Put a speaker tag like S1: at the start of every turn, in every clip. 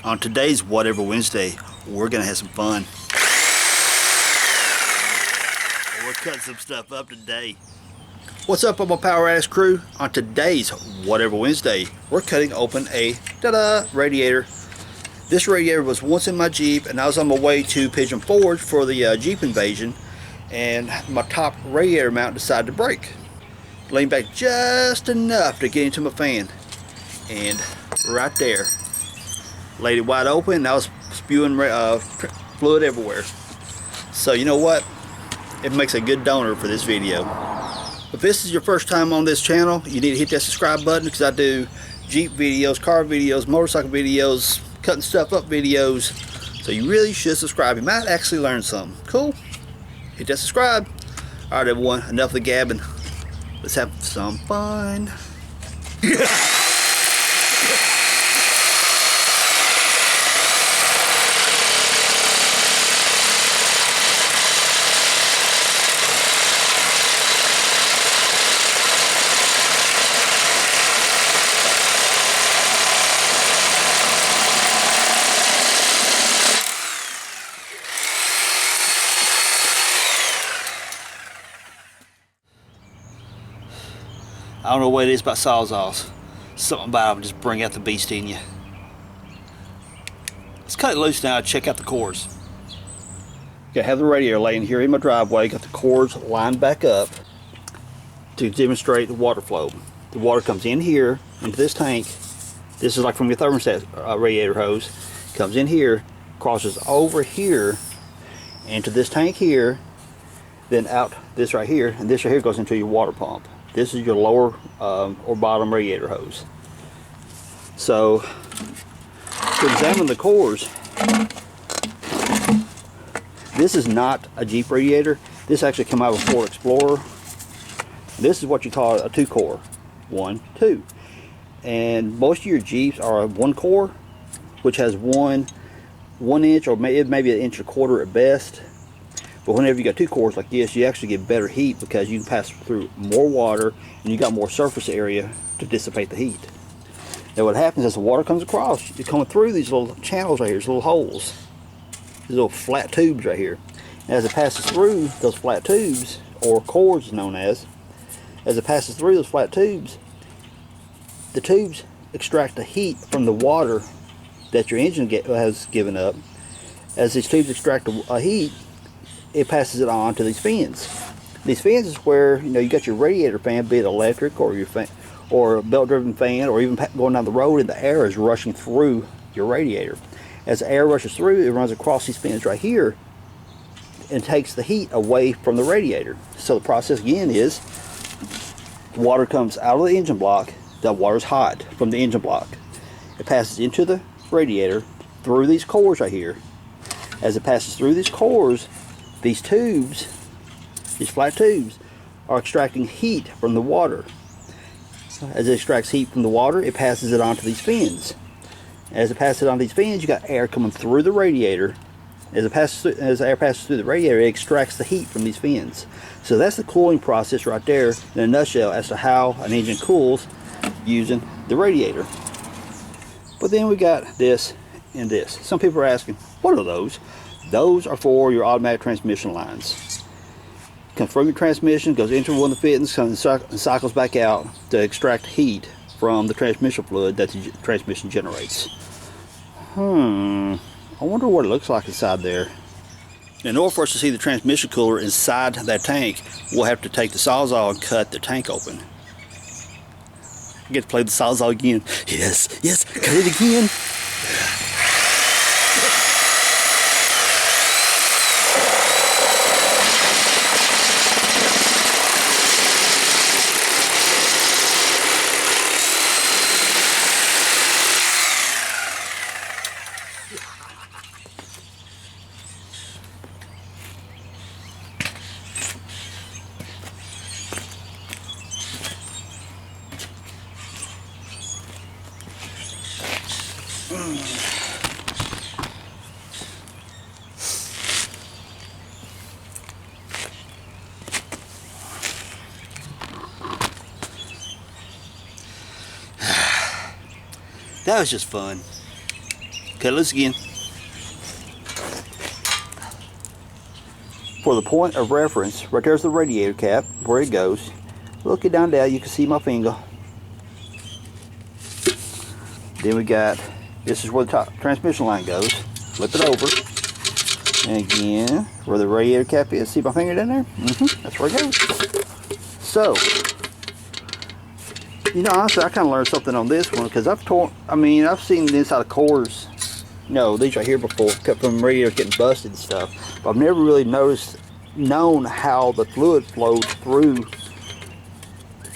S1: On today's Whatever Wednesday, we're gonna have some fun. We're cutting some stuff up today. What's up, my Power Addicts crew? On today's Whatever Wednesday, we're cutting open a radiator. This radiator was once in my Jeep, and I was on my way to Pigeon Forge for the Jeep invasion, and my top radiator mount decided to break. Leaned back just enough to get into my fan, and right there, laid it wide open, and I was spewing fluid everywhere. So you know what? It makes a good donor for this video. If this is your first time on this channel, you need to hit that subscribe button, because I do Jeep videos, car videos, motorcycle videos, cutting stuff up videos. So you really should subscribe. You might actually learn something. Cool? Hit that subscribe. Alright everyone, enough of the gabbing. Let's have some fun. I don't know what it is about Sawzalls. Something about them just bring out the beast in you. Let's cut it loose now and check out the cores. Okay, I have the radiator laying here in my driveway. Got the cores lined back up to demonstrate the water flow. The water comes in here into this tank. This is like from your thermostat radiator hose. Comes in here, crosses over here into this tank here, then out this right here, and this right here goes into your water pump. This is your lower or bottom radiator hose. So, to examine the cores, this is not a Jeep radiator. This actually came out of a Ford Explorer. This is what you call a 2-core. 1, 2. And most of your Jeeps are a 1-core, which has one inch or maybe an inch and a quarter at best. But whenever you got 2 cores like this, you actually get better heat because you can pass through more water and you got more surface area to dissipate the heat. Now what happens as the water comes across, you're coming through these little channels right here, these little holes, these little flat tubes right here. And as it passes through those flat tubes, or cores known as it passes through those flat tubes, the tubes extract the heat from the water that your engine has given up. As these tubes extract the heat, it passes it on to these fins. These fins is where you got your radiator fan, be it electric or your fan, or a belt-driven fan, or even going down the road and the air is rushing through your radiator. As the air rushes through, it runs across these fins right here and takes the heat away from the radiator. So the process again is the water comes out of the engine block. The water's hot from the engine block. It passes into the radiator through these cores right here. As it passes through these cores, these tubes, these flat tubes, are extracting heat from the water. As it extracts heat from the water, it passes it onto these fins. As it passes it on these fins, you got air coming through the radiator. As the air passes through the radiator, it extracts the heat from these fins. So that's the cooling process right there in a nutshell as to how an engine cools using the radiator. But then we got this and this. Some people are asking, what are those? Those are for your automatic transmission lines. Comes from your transmission, goes into one of the fittings, and cycles back out to extract heat from the transmission fluid that the transmission generates. I wonder what it looks like inside there. In order for us to see the transmission cooler inside that tank, we'll have to take the Sawzall and cut the tank open. I get to play the Sawzall again. Yes, cut it again. That was just fun. Cut it loose again. For the point of reference, right there's the radiator cap, where it goes. Look it down there, you can see my finger. Then we got, this is where the top transmission line goes. Flip it over. And again, where the radiator cap is, see my finger down there? That's where it goes. So, you know, honestly, I kind of learned something on this one because I've seen the inside of cores, you know, these right here before, cut from radiator getting busted and stuff. But I've never really known how the fluid flows through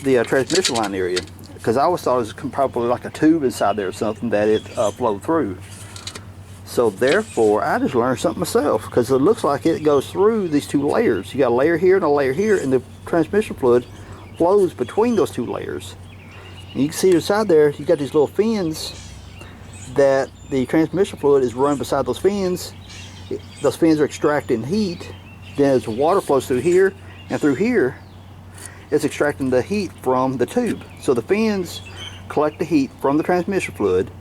S1: the transmission line area, because I always thought it was probably like a tube inside there or something that it flowed through. So therefore, I just learned something myself, because it looks like it goes through these two layers. You got a layer here and a layer here, and the transmission fluid flows between those two layers. And you can see inside there, you got these little fins that the transmission fluid is running beside those fins. Those fins are extracting heat. Then as the water flows through here and through here, it's extracting the heat from the tube. So the fins collect the heat from the transmission fluid.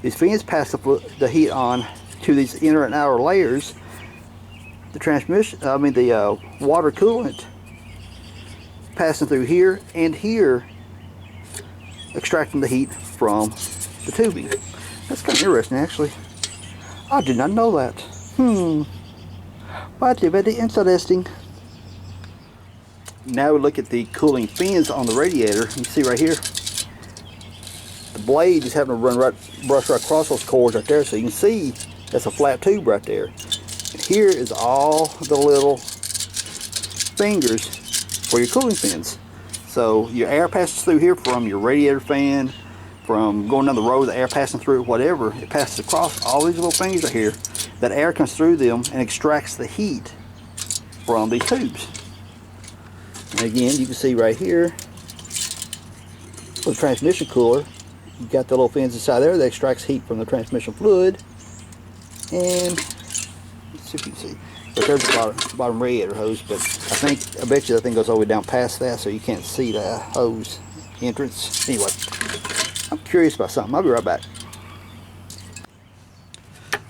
S1: These fins pass the heat on to these inner and outer layers. The water coolant passing through here and here, extracting the heat from the tubing. That's kind of interesting, actually. I did not know that. But very interesting. Now we look at the cooling fins on the radiator. You see right here, the blade is having to brush right across those cores right there. So you can see that's a flat tube right there. And here is all the little fingers for your cooling fins. So your air passes through here from your radiator fan, from going down the road, the air passing through, whatever, it passes across all these little fingers right here. That air comes through them and extracts the heat from these tubes. And again, you can see right here, with the transmission cooler, you got the little fins inside there that extracts heat from the transmission fluid. And let's see if you can see. But there's the bottom radiator hose, but I bet you that thing goes all the way down past that, so you can't see the hose entrance. Anyway, I'm curious about something. I'll be right back.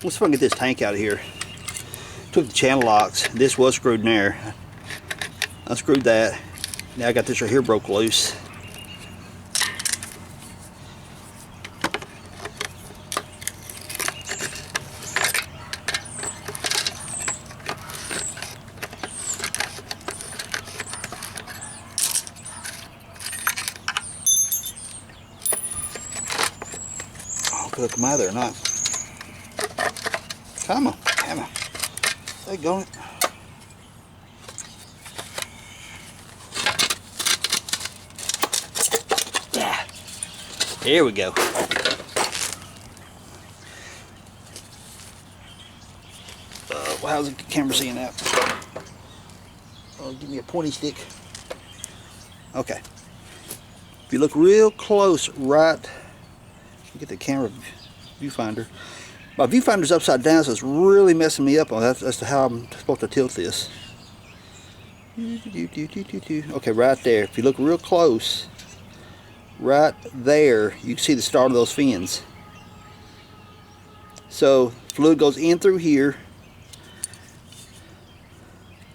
S1: Let's see if I can get this tank out of here. Took the channel locks. This was screwed in there. Unscrewed that. Now I got this right here broke loose. Oh, could it come out of there or not? Come on, come on. Stay going. Yeah. Here we go. How's the camera seeing that? Oh, give me a pointy stick. Okay. If you look real close, right, get the camera viewfinder. My viewfinder's upside down, so it's really messing me up on that as to how I'm supposed to tilt this. Okay, right there. If you look real close, right there, you can see the start of those fins. So fluid goes in through here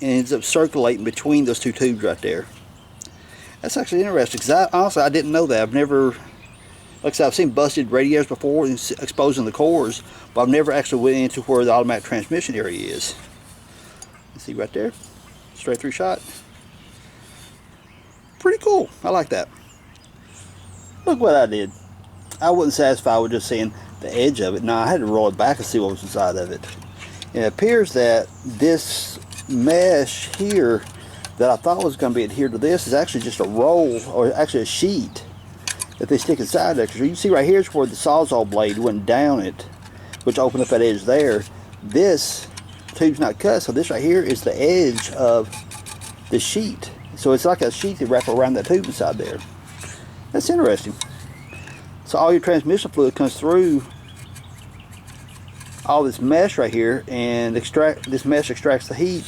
S1: and ends up circulating between those two tubes right there. That's actually interesting, because honestly I didn't know that. I've never, like I said, I've seen busted radiators before and exposing the cores, but I've never actually went into where the automatic transmission area is. You see right there, straight through shot. Pretty cool. I like that. Look what I did. I wasn't satisfied with just seeing the edge of it. No, I had to roll it back and see what was inside of it. And it appears that this mesh here that I thought was going to be adhered to this is actually just a roll, or actually a sheet that they stick inside there. Because you can see right here is where the Sawzall blade went down it, which opened up that edge there. This tube's not cut, so this right here is the edge of the sheet. So it's like a sheet that wraps around that tube inside there. That's interesting. So all your transmission fluid comes through all this mesh right here, and this mesh extracts the heat,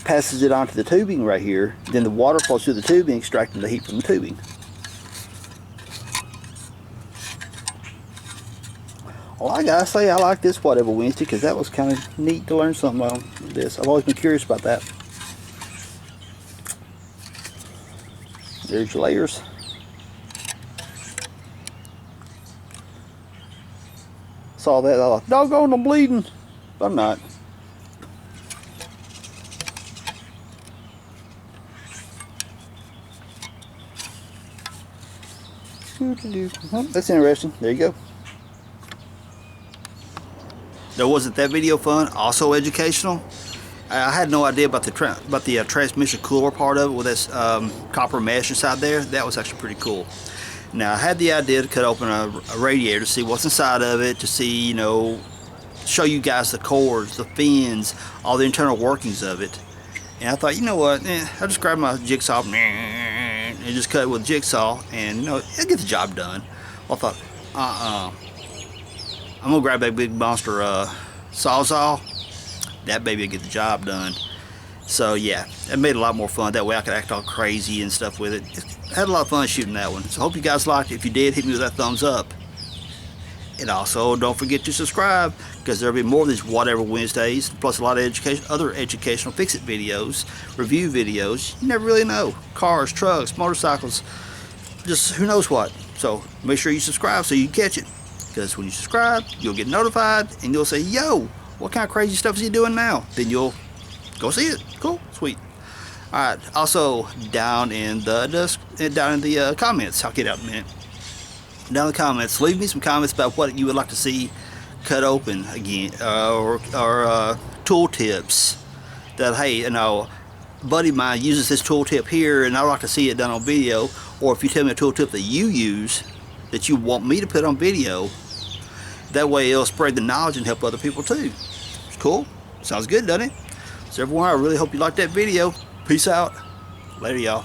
S1: passes it onto the tubing right here, then the water flows through the tubing, extracting the heat from the Well, I gotta say, I like this Whatever Wednesday because that was kind of neat to learn something on this. I've always been curious about that. There's your layers. Saw that, I thought, doggone, I'm bleeding. But I'm not. Well, that's interesting. There you go. There wasn't that video fun, also educational. I had no idea about the transmission cooler part of it with this copper mesh inside there. That was actually pretty cool. Now I had the idea to cut open a radiator to see what's inside of it, to see, you know, show you guys the cords, the fins, all the internal workings of it. And I thought, you know what, I'll just grab my jigsaw and just cut it with a jigsaw, and you know, it'll get the job done. Well, I thought, I'm gonna grab that big monster Sawzall. That baby will get the job done. So yeah, it made it a lot more fun. That way I could act all crazy and stuff with it. I had a lot of fun shooting that one. So hope you guys liked it. If you did, hit me with that thumbs up. And also, don't forget to subscribe, because there'll be more of these Whatever Wednesdays, plus a lot of other educational fix-it videos, review videos. You never really know. Cars, trucks, motorcycles, just who knows what. So make sure you subscribe so you catch it. Because when you subscribe, you'll get notified, and you'll say, yo, what kind of crazy stuff is he doing now? Then you'll go see it. Cool, sweet. Alright, also down in the comments, I'll get out in a minute. Down in the comments, leave me some comments about what you would like to see cut open again, or tool tips that, hey, you know, a buddy of mine uses this tool tip here and I'd like to see it done on video. Or if you tell me a tool tip that you use that you want me to put on video, that way it'll spread the knowledge and help other people too. It's cool. Sounds good, doesn't it? So everyone, I really hope you liked that video. Peace out. Later, y'all.